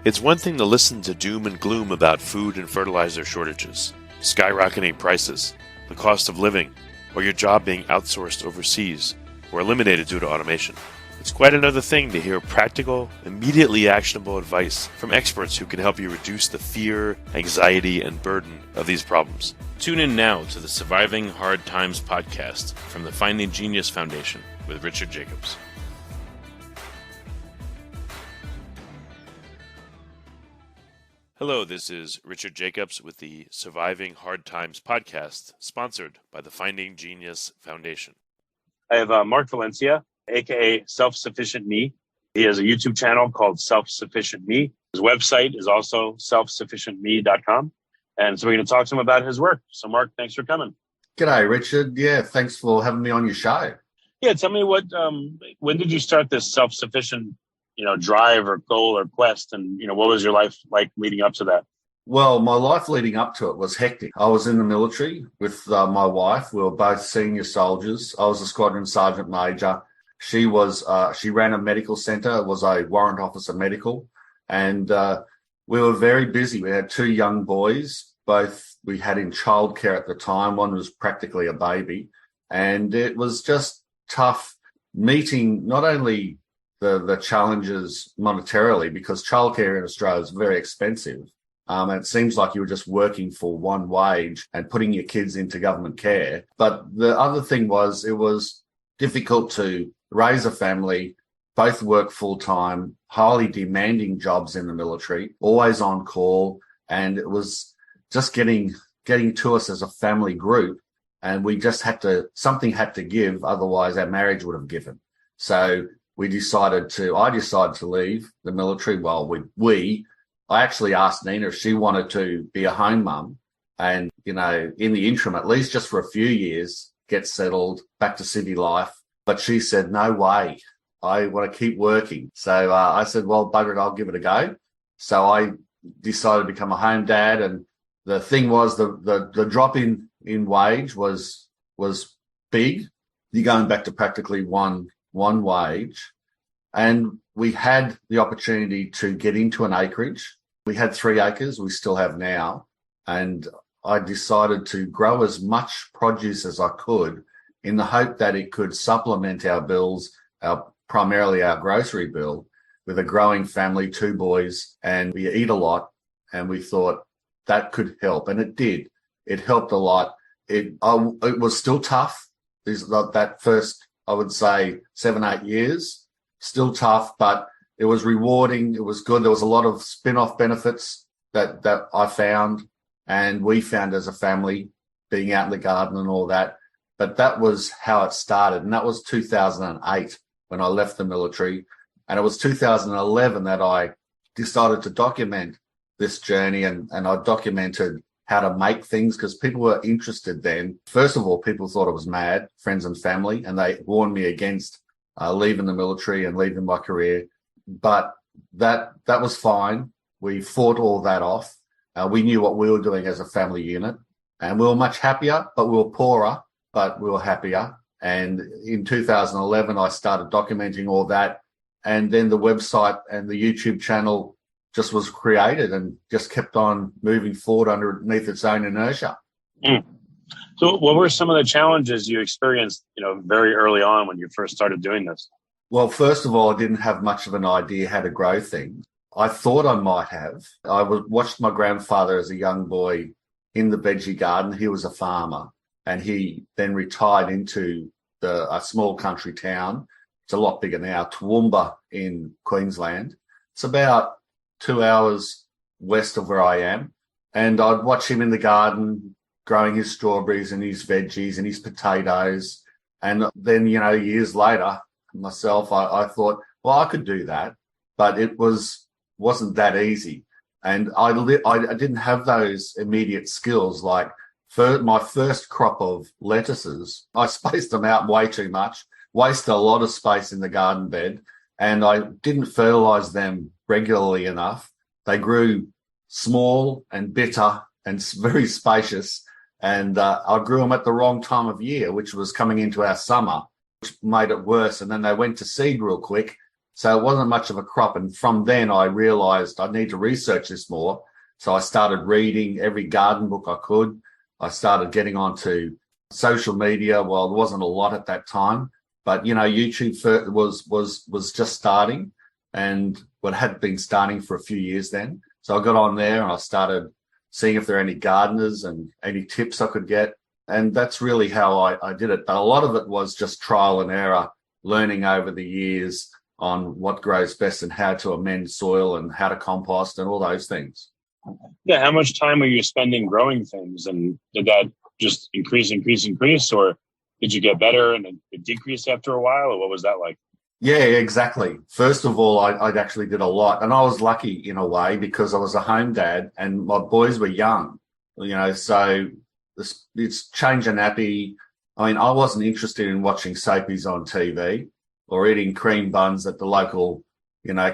It's one thing to listen to doom and gloom about food and fertilizer shortages, skyrocketing prices, the cost of living, or your job being outsourced overseas or eliminated due to automation. It's quite another thing to hear practical, immediately actionable advice from experts who can help you reduce the fear, anxiety, and burden of these problems. Tune in now to the Surviving Hard Times podcast from the Finding Genius Foundation with Richard Jacobs. Hello, this is Richard Jacobs with the Surviving Hard Times podcast, sponsored by the Finding Genius Foundation. I have Mark Valencia, aka Self-Sufficient Me. He has a YouTube channel called Self-Sufficient Me. His website is also self-sufficientme.com. And so we're going to talk to him about his work. So Mark, thanks for coming. G'day, Richard. Yeah, thanks for having me on your show. Yeah, tell me when did you start this self-sufficient drive or goal or quest? And, what was your life like leading up to that? Well, my life leading up to it was hectic. I was in the military with my wife. We were both senior soldiers. I was a squadron sergeant major. She ran a medical center. It was a warrant officer medical. And we were very busy. We had two young boys, both we had in childcare at the time. One was practically a baby. And it was just tough meeting not only the challenges monetarily, because childcare in Australia is very expensive. And it seems like you were just working for one wage and putting your kids into government care. But the other thing was, it was difficult to raise a family, both work full time, highly demanding jobs in the military, always on call. And it was just getting to us as a family group. And we just something had to give. Otherwise our marriage would have given. So I decided to leave the military. Well, I actually asked Nina if she wanted to be a home mum and, in the interim, at least just for a few years, get settled back to city life. But she said, no way. I want to keep working. So I said, well, bugger it, I'll give it a go. So I decided to become a home dad. And the thing was, the drop in wage was big. You're going back to practically one wage. And we had the opportunity to get into an acreage. We had 3 acres, we still have now. And I decided to grow as much produce as I could in the hope that it could supplement our bills, primarily our grocery bill, with a growing family, 2 boys, and we eat a lot. And we thought that could help. And it did. It helped a lot. It was still tough. That first, I would say, 7-8 years. Still tough, but it was rewarding. It was good. There was a lot of spin-off benefits that I found and we found as a family, being out in the garden and all that. But that was how it started. And that was 2008 when I left the military. And it was 2011 that I decided to document this journey and I documented how to make things because people were interested then. First of all, people thought I was mad, friends and family, and they warned me against leaving the military and leaving my career. But that was fine. We fought all that off. We knew what we were doing as a family unit and we were much happier, but we were poorer, but we were happier. And in 2011, I started documenting all that. And then the website and the YouTube channel just was created and just kept on moving forward underneath its own inertia. Mm. So what were some of the challenges you experienced, very early on when you first started doing this? Well, first of all, I didn't have much of an idea how to grow things. I thought I might have. I watched my grandfather as a young boy in the veggie garden. He was a farmer and he then retired into a small country town. It's a lot bigger now, Toowoomba in Queensland. It's about 2 hours west of where I am. And I'd watch him in the garden, growing his strawberries and his veggies and his potatoes. And then, years later, myself, I thought, well, I could do that, but it wasn't that easy. And I didn't have those immediate skills. Like my first crop of lettuces, I spaced them out way too much, wasted a lot of space in the garden bed, and I didn't fertilize them regularly enough. They grew small and bitter and very spacious. And I grew them at the wrong time of year, which was coming into our summer, which made it worse. And then they went to seed real quick So it wasn't much of a crop. And from then I realized I need to research this more. So I started reading every garden book I could. I started getting onto social media. Well, there wasn't a lot at that time, but YouTube was just starting, and what had been starting for a few years then. So I got on there and I started seeing if there are any gardeners and any tips I could get. And that's really how I did it. But a lot of it was just trial and error, learning over the years on what grows best and how to amend soil and how to compost and all those things. Yeah. How much time are you spending growing things? And did that just increase, or did you get better and it decreased after a while? Or what was that like? Yeah, exactly. First of all, I actually did a lot, and I was lucky in a way because I was a home dad and my boys were young, so it's change a nappy. I mean, I wasn't interested in watching soapies on TV or eating cream buns at the local,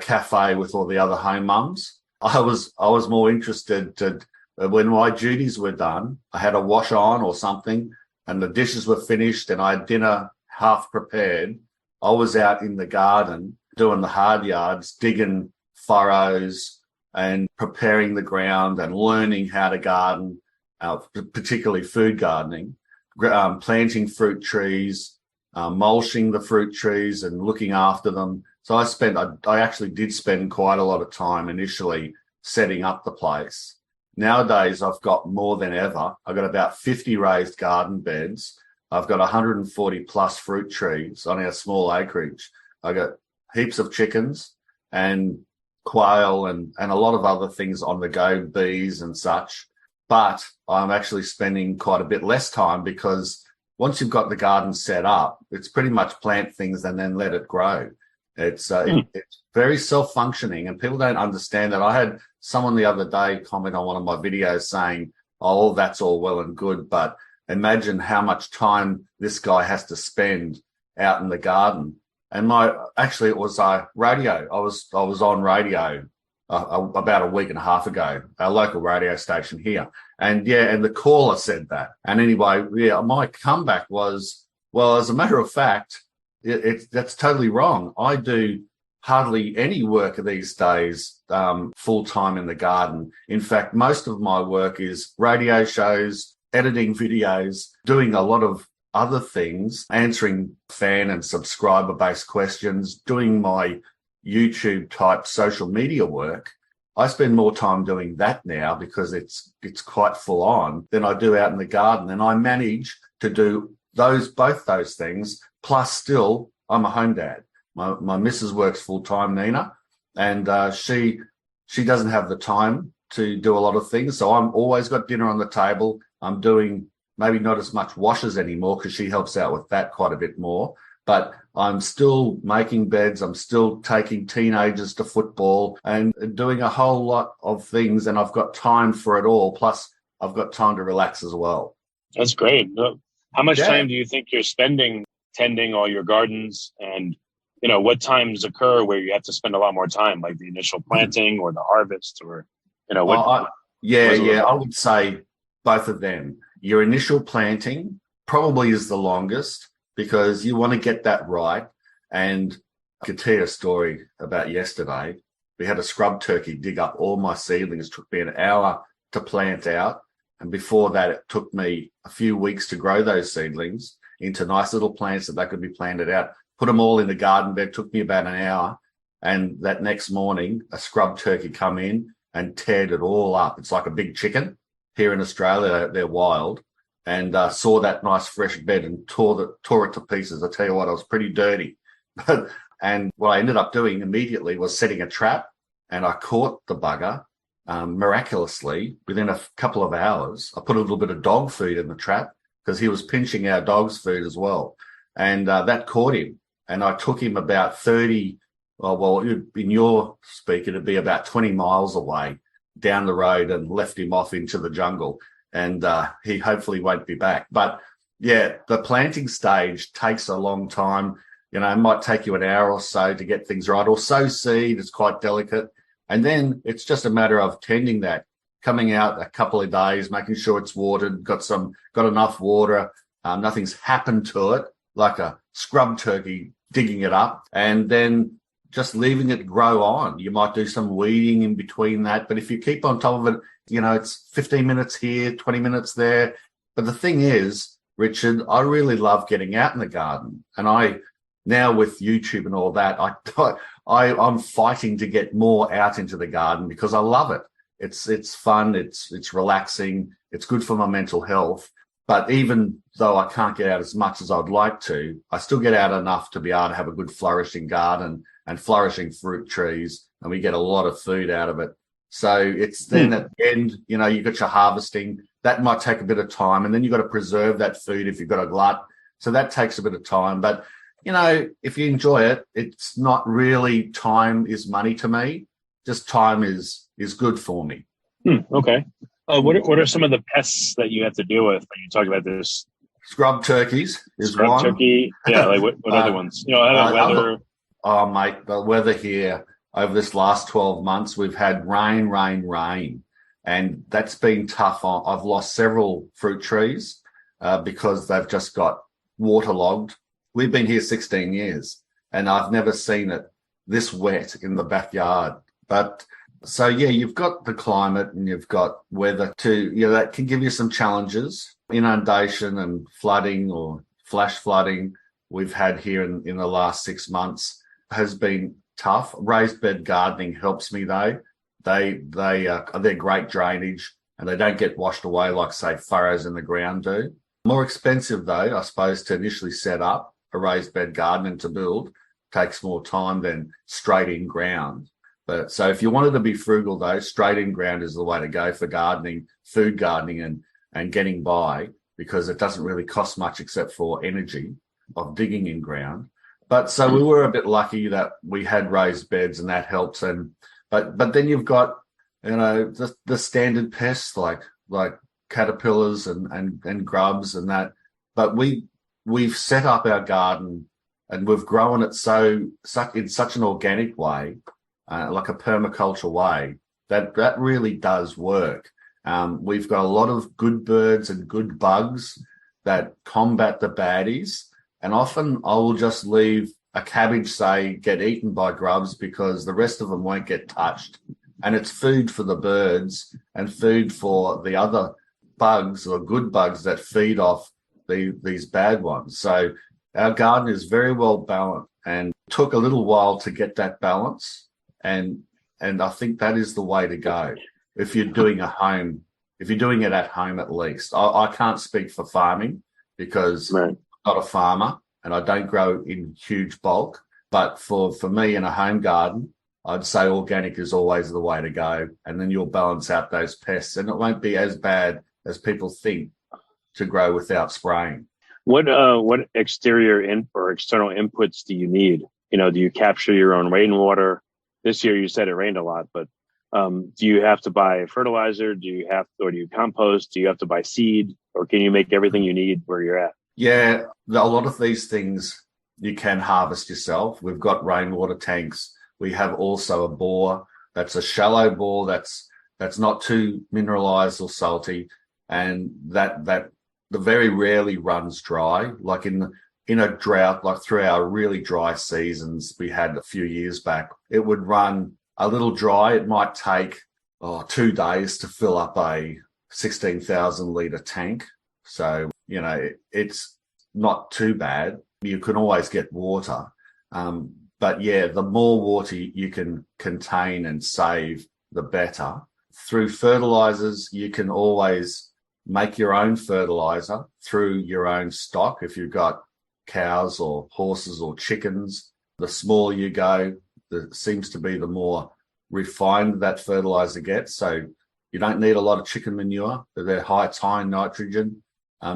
cafe with all the other home mums. I was more interested when my duties were done, I had a wash on or something and the dishes were finished and I had dinner half prepared. I was out in the garden doing the hard yards, digging furrows and preparing the ground and learning how to garden, particularly food gardening, planting fruit trees, mulching the fruit trees and looking after them. So I actually did spend quite a lot of time initially setting up the place. Nowadays, I've got more than ever. I've got about 50 raised garden beds. I've got 140 plus fruit trees on our small acreage. I've got heaps of chickens and quail and a lot of other things on the go, bees and such. But I'm actually spending quite a bit less time because once you've got the garden set up, it's pretty much plant things and then let it grow. It's very self-functioning and people don't understand that. I had someone the other day comment on one of my videos saying, oh, that's all well and good, but imagine how much time this guy has to spend out in the garden. And it was radio. I was on radio about a week and a half ago, our local radio station here. And the caller said that. And anyway, my comeback was, well, as a matter of fact, that's totally wrong. I do hardly any work these days full time in the garden. In fact, most of my work is radio shows, editing videos, doing a lot of other things, answering fan and subscriber based questions, doing my YouTube type social media work. I spend more time doing that now because it's quite full on than I do out in the garden. And I manage to do both those things. Plus still, I'm a home dad. My missus works full time, Nina, and she doesn't have the time to do a lot of things. So I'm always got dinner on the table. I'm doing maybe not as much washes anymore because she helps out with that quite a bit more. But I'm still making beds. I'm still taking teenagers to football and doing a whole lot of things. And I've got time for it all. Plus, I've got time to relax as well. That's great. How much time do you think you're spending tending all your gardens? And, what times occur where you have to spend a lot more time, like the initial planting or the harvest or, what? I would say both of them. Your initial planting probably is the longest because you want to get that right. And I could tell you a story about yesterday. We had a scrub turkey dig up all my seedlings. It took me an hour to plant out. And before that, it took me a few weeks to grow those seedlings into nice little plants that they could be planted out. Put them all in the garden bed. It took me about an hour. And that next morning, a scrub turkey come in and teared it all up. It's like a big chicken. Here in Australia, they're wild. And saw that nice fresh bed and tore it to pieces. I tell you what, I was pretty dirty. And what I ended up doing immediately was setting a trap, and I caught the bugger miraculously within a couple of hours. I put a little bit of dog food in the trap because he was pinching our dog's food as well. And that caught him. And I took him about 30, in your speak, it'd be about 20 miles away down the road and left him off into the jungle. And he hopefully won't be back. But yeah, the planting stage takes a long time. It might take you an hour or so to get things right, or sow seed. It's quite delicate. And then it's just a matter of tending that, coming out a couple of days, making sure it's watered, got enough water. Nothing's happened to it, like a scrub turkey digging it up. And then just leaving it grow on. You might do some weeding in between that, but if you keep on top of it, it's 15 minutes here, 20 minutes there. But the thing is, Richard, I really love getting out in the garden, and now with YouTube and all that, I'm fighting to get more out into the garden because I love it. It's fun, it's relaxing, it's good for my mental health. But even though I can't get out as much as I'd like to, I still get out enough to be able to have a good flourishing garden and flourishing fruit trees, and we get a lot of food out of it. So it's then at the end, you've got your harvesting. That might take a bit of time, and then you've got to preserve that food if you've got a glut. So that takes a bit of time. But, if you enjoy it, it's not really time is money to me. Just time is good for me. Okay. What are some of the pests that you have to deal with when you talk about this? Scrub turkeys is Scrub one. turkey. Yeah, like what other ones? How about weather? Oh, mate, the weather here over this last 12 months, we've had rain. And that's been tough. I've lost several fruit trees because they've just got waterlogged. We've been here 16 years, and I've never seen it this wet in the backyard. But so, yeah, you've got the climate and you've got weather too. That can give you some challenges. Inundation and flooding or flash flooding we've had here in the last 6 months has been tough. Raised bed gardening helps me though. They're great drainage and they don't get washed away like, say, furrows in the ground do. More expensive though, I suppose, to initially set up a raised bed garden and to build. Takes more time than straight in ground. But so if you wanted to be frugal though, straight in ground is the way to go for gardening, food gardening and getting by, because it doesn't really cost much except for energy of digging in ground. But so we were a bit lucky that we had raised beds and that helps. But then you've got, the standard pests like caterpillars and grubs and that. But we've set up our garden and we've grown it in such an organic way, like a permaculture way, that really does work. We've got a lot of good birds and good bugs that combat the baddies. And often I will just leave a cabbage, say, get eaten by grubs because the rest of them won't get touched. And it's food for the birds and food for the other bugs or good bugs that feed off these bad ones. So our garden is very well balanced and took a little while to get that balance. And I think that is the way to go. If you're doing it at home, at least. I can't speak for farming because I'm not a farmer and I don't grow in huge bulk. But for me in a home garden, I'd say organic is always the way to go. And then you'll balance out those pests and it won't be as bad as people think to grow without spraying. What exterior or external inputs do you need? Do you capture your own rainwater? This year you said it rained a lot, but do you have to buy fertilizer? Do you compost? Do you have to buy seed, or can you make everything you need where you're at? Yeah, a lot of these things you can harvest yourself. We've got rainwater tanks. We have also a bore that's a shallow bore that's not too mineralized or salty, and that very rarely runs dry. Like in a drought, like through our really dry seasons we had a few years back, it would run a little dry. It might take 2 days to fill up a 16,000 litre tank. So, it's not too bad. You can always get water. But yeah, the more water you can contain and save, the better. Through fertilizers, you can always make your own fertilizer through your own stock. If you've got cows or horses or chickens, the smaller you go, seems to be the more refined that fertilizer gets. So you don't need a lot of chicken manure. It's high in nitrogen.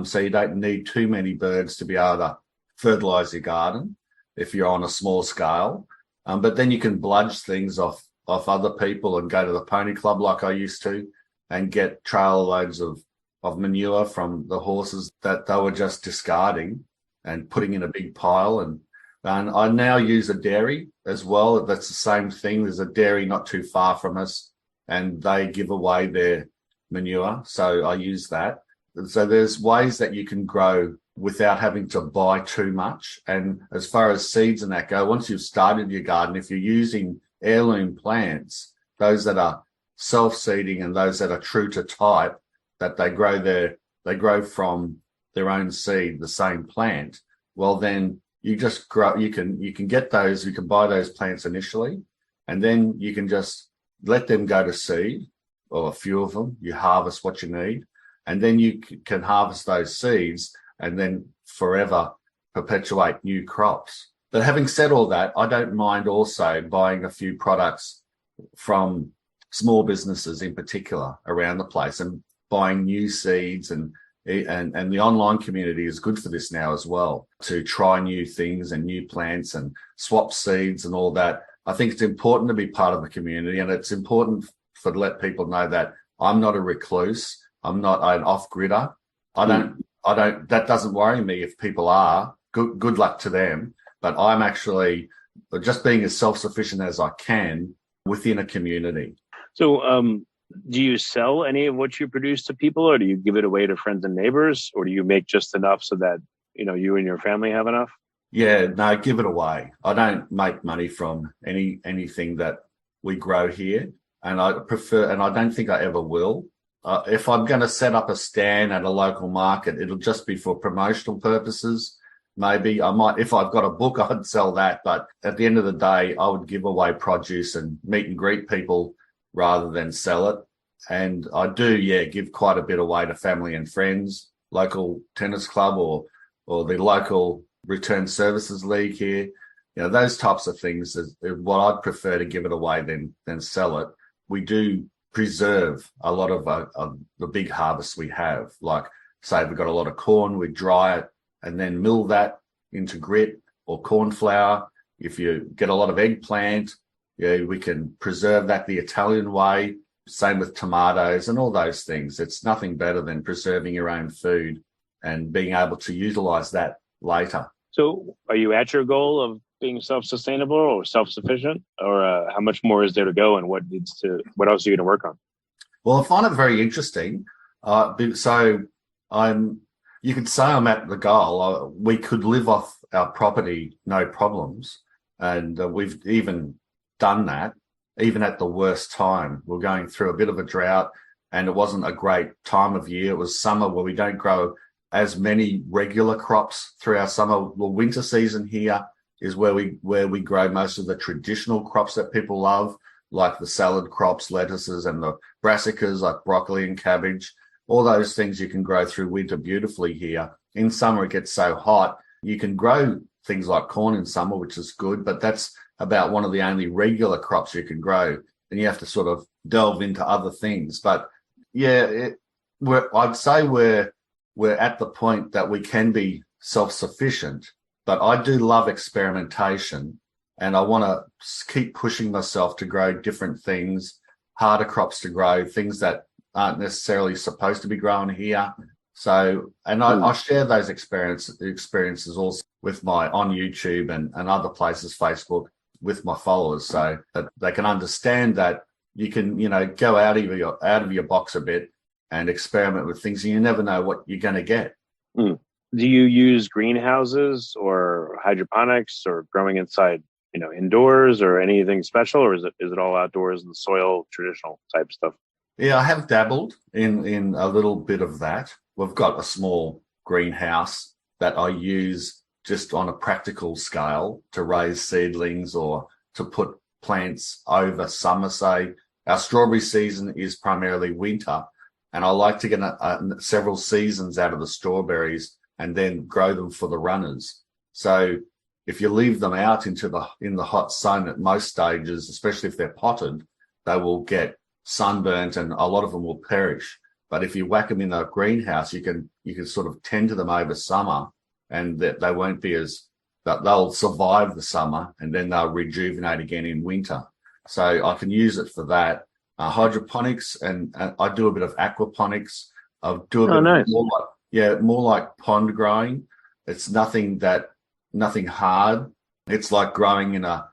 So you don't need too many birds to be able to fertilize your garden if you're on a small scale. But then you can bludge things off other people and go to the pony club like I used to and get trailer loads of manure from the horses that they were just discarding and putting in a big pile. And I now use a dairy as well. That's the same thing. There's a dairy not too far from us and they give away their manure. So I use that. And so there's ways that you can grow without having to buy too much. And as far as seeds and that go, once you've started your garden, if you're using heirloom plants, those that are self-seeding and those that are true to type, that they grow from their own seed, the same plant, well, then you just grow, you can get those, you can buy those plants initially, and then you can just let them go to seed, or a few of them, you harvest what you need, and then you can harvest those seeds and then forever perpetuate new crops. But having said all that, I don't mind also buying a few products from small businesses in particular around the place and buying new seeds, and the online community is good for this now as well, to try new things and new plants and swap seeds and all that. I think it's important to be part of the community, and it's important to let people know that I'm not a recluse. I'm not an off-gridder. That doesn't worry me if people are. Good luck to them. But I'm actually just being as self-sufficient as I can within a community. So, do you sell any of what you produce to people, or do you give it away to friends and neighbors, or do you make just enough so that, you and your family have enough? Yeah, no, give it away. I don't make money from anything that we grow here, and I don't think I ever will. If I'm going to set up a stand at a local market, it'll just be for promotional purposes. Maybe I might, if I've got a book, I'd sell that. But at the end of the day, I would give away produce and meet and greet people rather than sell it. And I do, give quite a bit away to family and friends, local tennis club or the local return services league here. Those types of things is what I'd prefer to give it away than sell it. We do preserve a lot of the big harvests we have. Like, say, we've got a lot of corn, we dry it and then mill that into grit or corn flour. If you get a lot of eggplant, we can preserve that the Italian way. Same with tomatoes and all those things. It's nothing better than preserving your own food and being able to utilize that later. So are you at your goal of being self-sustainable or self-sufficient, or how much more is there to go, and what else are you going to work on? Well, I find it very interesting. You could say I'm at the goal. We could live off our property, no problems. And we've even done that, even at the worst time. We're going through a bit of a drought, and it wasn't a great time of year. It was summer where we don't grow as many regular crops through our summer. The winter season here is where we grow most of the traditional crops that people love, like the salad crops, lettuces, and the brassicas like broccoli and cabbage. All those things you can grow through winter beautifully here. In summer, it gets so hot. You can grow things like corn in summer, which is good, but that's about one of the only regular crops you can grow. And you have to sort of delve into other things. But I'd say we're at the point that we can be self-sufficient, but I do love experimentation, and I want to keep pushing myself to grow different things, harder crops to grow, things that aren't necessarily supposed to be grown here. So, and I share those experiences also with on YouTube and other places, Facebook, with my followers, so that they can understand that you can, go out of your box a bit and experiment with things, and you never know what you're going to get. Do you use greenhouses or hydroponics or growing inside, indoors, or anything special, or is it all outdoors in the soil, traditional type stuff? Yeah, I have dabbled in a little bit of that. We've got a small greenhouse that I use just on a practical scale to raise seedlings or to put plants over summer. Say our strawberry season is primarily winter, and I like to get several seasons out of the strawberries and then grow them for the runners. So if you leave them out in the hot sun at most stages, especially if they're potted, they will get sunburnt and a lot of them will perish. But if you whack them in the greenhouse, you can sort of tend to them over summer, and that they won't be they'll survive the summer, and then they'll rejuvenate again in winter. So I can use it for that. Hydroponics, and I do a bit of aquaponics. I do a bit more like pond growing. It's nothing hard. It's like growing in a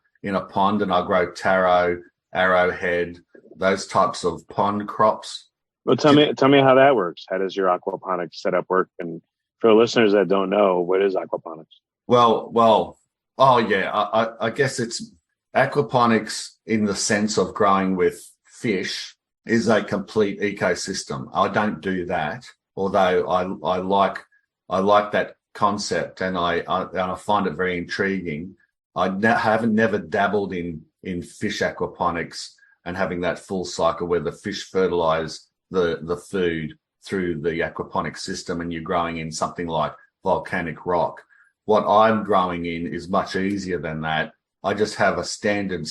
pond, and I grow taro, arrowhead, those types of pond crops. Well, tell me how that works. How does your aquaponics setup work, and For listeners that don't know, what is aquaponics? Oh yeah. I guess it's aquaponics in the sense of growing with fish is a complete ecosystem. I don't do that, although I like that concept and I find it very intriguing. Haven't never dabbled in fish aquaponics and having that full cycle where the fish fertilize the food through the aquaponic system and you're growing in something like volcanic rock. What I'm growing in is much easier than that. I just have a standard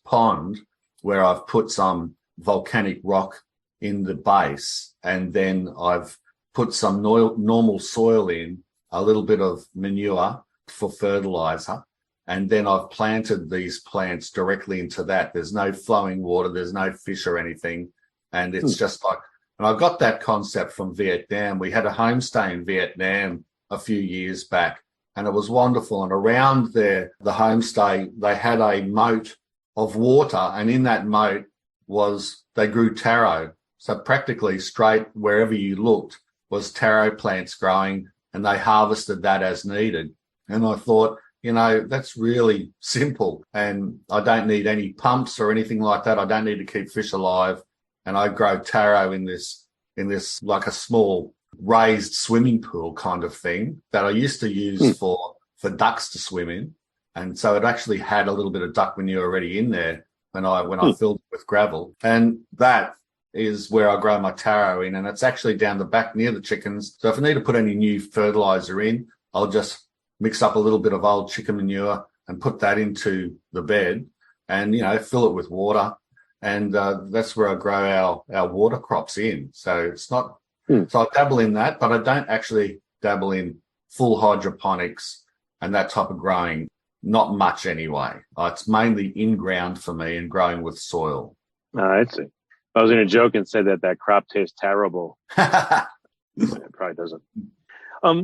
pond where I've put some volcanic rock in the base, and then I've put some normal soil in, a little bit of manure for fertilizer, and then I've planted these plants directly into that. There's no flowing water, there's no fish or anything, and it's just like, and I got that concept from Vietnam. We had a homestay in Vietnam a few years back, and it was wonderful. And around there, the homestay, they had a moat of water, and in that moat they grew taro. So practically straight wherever you looked was taro plants growing, and they harvested that as needed. And I thought, that's really simple, and I don't need any pumps or anything like that. I don't need to keep fish alive. And I grow taro in this like a small raised swimming pool kind of thing that I used to use for ducks to swim in. And so it actually had a little bit of duck manure already in there when I filled it with gravel. And that is where I grow my taro in, and it's actually down the back near the chickens. So if I need to put any new fertilizer in, I'll just mix up a little bit of old chicken manure and put that into the bed and, fill it with water. And that's where I grow our water crops in. So it's not, so I dabble in that, but I don't actually dabble in full hydroponics and that type of growing. Not much anyway. It's mainly in ground for me and growing with soil. I see. I was going to joke and say that crop tastes terrible. It probably doesn't.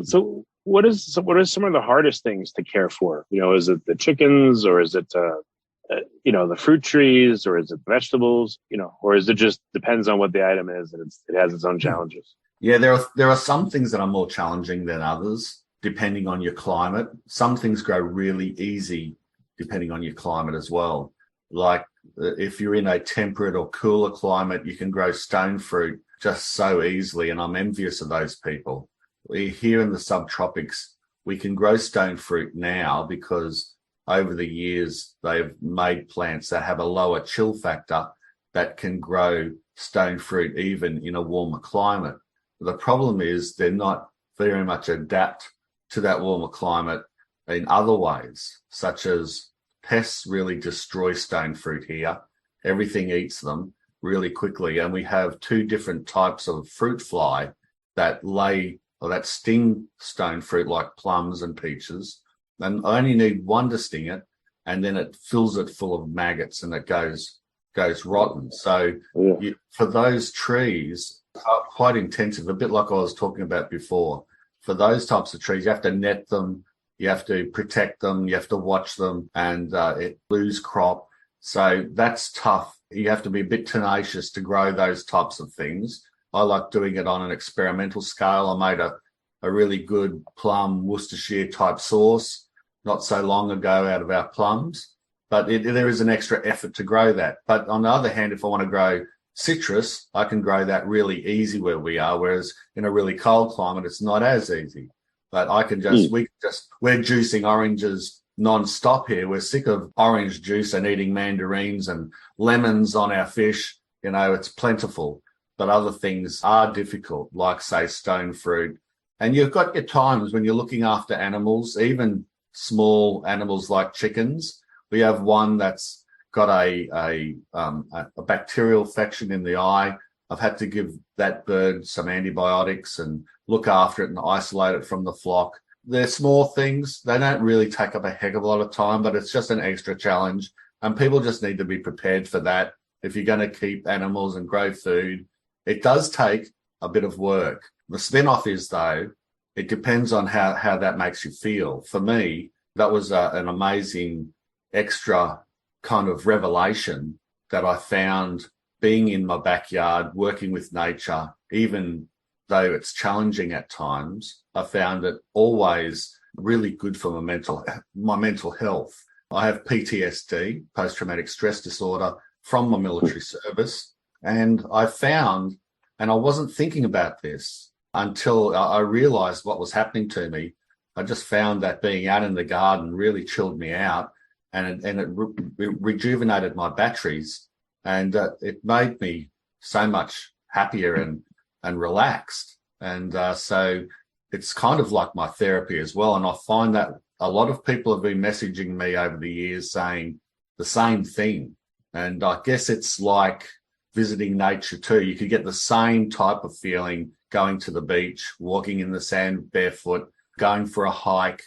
So what are some of the hardest things to care for? Is it the chickens, or is it the fruit trees, or is it vegetables? Or is it just depends on what the item is and it has its own challenges? Yeah, there are some things that are more challenging than others, depending on your climate. Some things grow really easy depending on your climate as well. Like if you're in a temperate or cooler climate, you can grow stone fruit just so easily, and I'm envious of those people. Here in the subtropics, we can grow stone fruit now because over the years they've made plants that have a lower chill factor that can grow stone fruit even in a warmer climate. The problem is they're not very much adapt to that warmer climate in other ways, such as pests really destroy stone fruit here. Everything eats them really quickly. And we have two different types of fruit fly that that sting stone fruit like plums and peaches. And I only need one to sting it, and then it fills it full of maggots and it goes rotten. So for those trees, quite intensive, a bit like I was talking about before. For those types of trees, you have to net them, you have to protect them, you have to watch them, and it lose crop. So that's tough. You have to be a bit tenacious to grow those types of things. I like doing it on an experimental scale. I made a really good plum Worcestershire type sauce not so long ago out of our plums, but there is an extra effort to grow that. But on the other hand, if I want to grow citrus, I can grow that really easy where we are, whereas in a really cold climate, it's not as easy. But I can we're juicing oranges non-stop here. We're sick of orange juice and eating mandarins and lemons on our fish. It's plentiful. But other things are difficult, like, say, stone fruit. And you've got your times when you're looking after animals, even small animals like chickens. We have one that's got a bacterial infection in the eye. I've had to give that bird some antibiotics and look after it and isolate it from the flock. They're small things. They don't really take up a heck of a lot of time, but it's just an extra challenge. And people just need to be prepared for that. If you're going to keep animals and grow food, it does take a bit of work. The spin-off is, though, it depends on how that makes you feel. For me, that was an amazing extra kind of revelation that I found being in my backyard, working with nature, even though it's challenging at times, I found it always really good for my mental health. I have PTSD, post-traumatic stress disorder, from my military service. And I found, and I wasn't thinking about this until I realized what was happening to me. I just found that being out in the garden really chilled me out, and it rejuvenated my batteries, and it made me so much happier and relaxed. And so it's kind of like my therapy as well. And I find that a lot of people have been messaging me over the years saying the same thing. And I guess it's like visiting nature too. You could get the same type of feeling going to the beach, walking in the sand barefoot, going for a hike,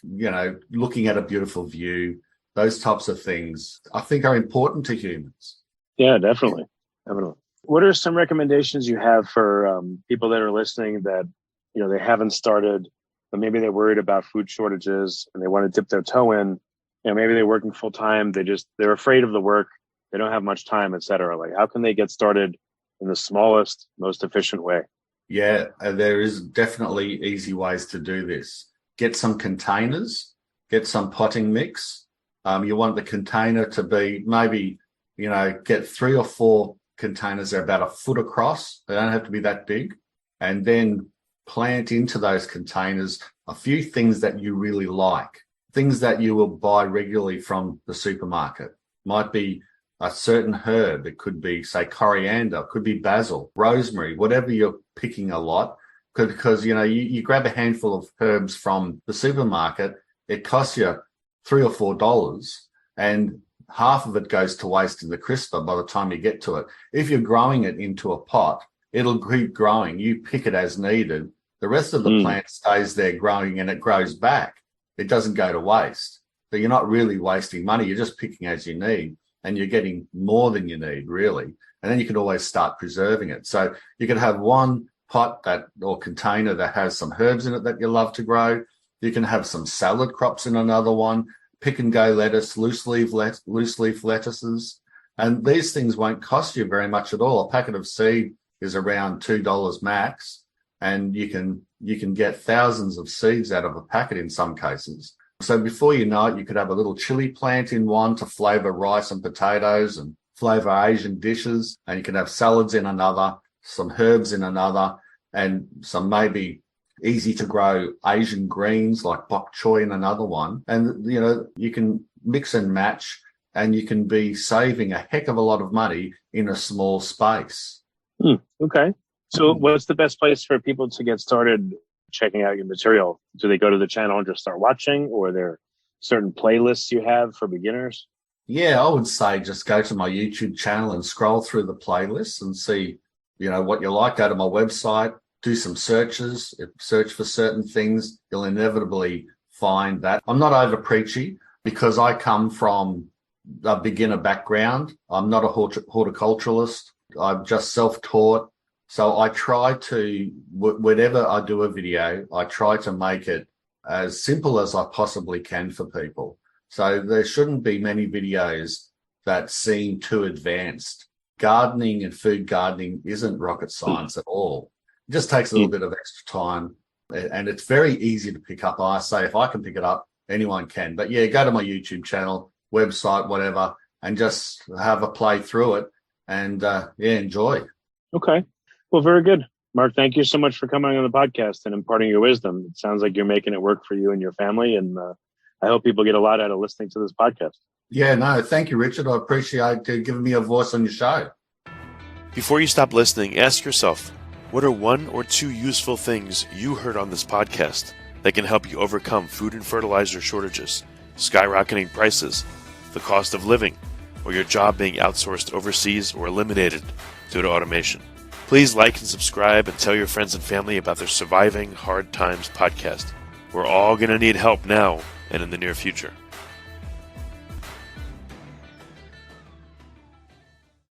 looking at a beautiful view. Those types of things I think are important to humans. Yeah, definitely. Definitely. What are some recommendations you have for people that are listening that, they haven't started, but maybe they're worried about food shortages and they want to dip their toe in? Maybe they're working full time. They're afraid of the work. They don't have much time, et cetera. Like, how can they get started in the smallest, most efficient way? Yeah, there is definitely easy ways to do this. Get some containers, get some potting mix. You want the container to be maybe, get 3 or 4 containers. They're about a foot across. They don't have to be that big. And then plant into those containers a few things that you really like, things that you will buy regularly from the supermarket. Might be a certain herb. It could be, say, coriander, it could be basil, rosemary, whatever you're picking a lot. Because, you grab a handful of herbs from the supermarket, it costs you $3 or $4, and half of it goes to waste in the crisper by the time you get to it. If you're growing it into a pot, it'll keep growing. You pick it as needed. The rest of the plant stays there growing and it grows back. It doesn't go to waste. So you're not really wasting money. You're just picking as you need, and you're getting more than you need, really. And then you can always start preserving it. So you could have one pot or container that has some herbs in it that you love to grow. You can have some salad crops in another one, pick and go lettuce, loose leaf lettuces. And these things won't cost you very much at all. A packet of seed is around $2 max, and you can get thousands of seeds out of a packet in some cases. So before you know it, you could have a little chili plant in one to flavor rice and potatoes and flavor Asian dishes. And you can have salads in another, some herbs in another, and some maybe easy to grow Asian greens like bok choy in another one. And, you can mix and match, and you can be saving a heck of a lot of money in a small space. Okay. So what's the best place for people to get started checking out your material? Do they go to the channel and just start watching, or are there certain playlists you have for beginners? Yeah, I would say just go to my YouTube channel and scroll through the playlists and see, what you like. Go to my website, do some searches, search for certain things. You'll inevitably find that. I'm not over preachy because I come from a beginner background. I'm not a horticulturalist. I'm just self-taught. So I try to, whenever I do a video, I try to make it as simple as I possibly can for people. So there shouldn't be many videos that seem too advanced. Gardening and food gardening isn't rocket science at all. It just takes a little bit of extra time, and it's very easy to pick up. I say if I can pick it up, anyone can. But yeah, go to my YouTube channel, website, whatever, and just have a play through it and enjoy. Okay. Well, very good. Mark, thank you so much for coming on the podcast and imparting your wisdom. It sounds like you're making it work for you and your family, and I hope people get a lot out of listening to this podcast. Yeah, no, thank you, Richard. I appreciate you giving me a voice on your show. Before you stop listening, ask yourself, what are 1 or 2 useful things you heard on this podcast that can help you overcome food and fertilizer shortages, skyrocketing prices, the cost of living, or your job being outsourced overseas or eliminated due to automation? Please like and subscribe and tell your friends and family about their Surviving Hard Times podcast. We're all going to need help now and in the near future.